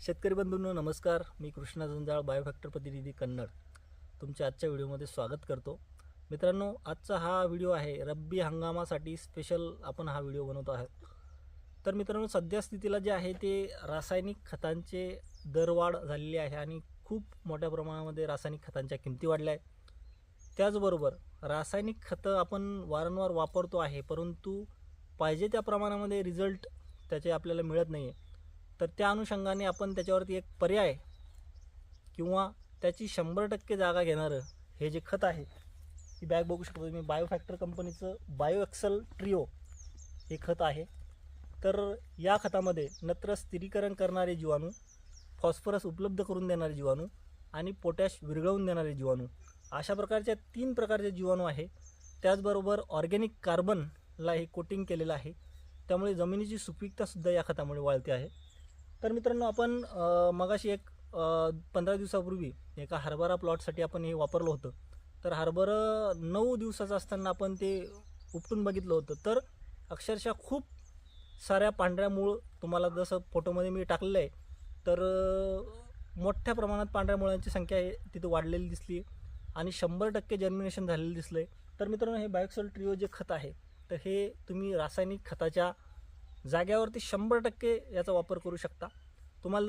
शेतकरी बंधूंनो नमस्कार. मी कृष्णा जंजाळ बायोफॅक्टर प्रतिनिधी कन्नड तुमच्या आजच्या व्हिडिओमध्ये स्वागत करतो. मित्रांनो, आजचा हा व्हिडिओ आहे रब्बी हंगामासाठी स्पेशल आपण हा व्हिडिओ बनवत आहोत. तर मित्रांनो, सध्या स्थितीला जे आहे ते रासायनिक खतांचे दरवाढ झालेली आहे आणि खूप मोठ्या प्रमाणामध्ये रासायनिक खतांच्या किमती वाढल्या आहेत. त्याचबरोबर रासायनिक खतं आपण वारंवार वापरतो आहे, परंतु पाहिजे त्या प्रमाणामध्ये रिझल्ट त्याचे आपल्याला मिळत नाही आहे. तर त्या अनुषंगाने आपण त्याच्यावरती एक पर्याय किंवा त्याची 100% जागा घेणारं हे जे खत आहे, ही बॅग बघू शकतो तुम्ही, बायोफॅक्टर कंपनीचं बायो एक्सेल ट्रिओ हे खत आहे. तर या खतामध्ये नत्र स्थिरीकरण करणारे जीवाणू, फॉस्फरस उपलब्ध करून देणारे जीवाणू आणि पोटॅश विरघळवून देणारे जीवाणू, अशा प्रकारच्या 3 प्रकारचे जीवाणू आहे. त्याचबरोबर ऑर्गॅनिक कार्बनला हे कोटिंग केलेलं आहे, त्यामुळे जमिनीची सुपीकतासुद्धा या खतामुळे वाढते आहे. तर मित्रांनो, आपण मगाशी 15 दिवसापूर्वी एका हरभरा प्लॉटसाठी आपण हे वापरलं होतं. तर हरभरा 9 दिवसाचं असताना आपण ते उपटून बघितलं होतं. तर अक्षरशः खूप साऱ्या पांढऱ्या मूळ तुम्हाला जसं फोटोमध्ये मी टाकलेलं आहे, तर मोठ्या प्रमाणात पांढऱ्या मुळांची संख्या आहे तिथं वाढलेली दिसली आणि 100% जर्मिनेशन झालेलं दिसलं आहे. तर मित्रांनो, हे बायोक्सेल ट्रिओ जे खत आहे, तर हे तुम्ही रासायनिक खताच्या जाग्यावरती 100% याचा वापर करू शकता. तुम्हाला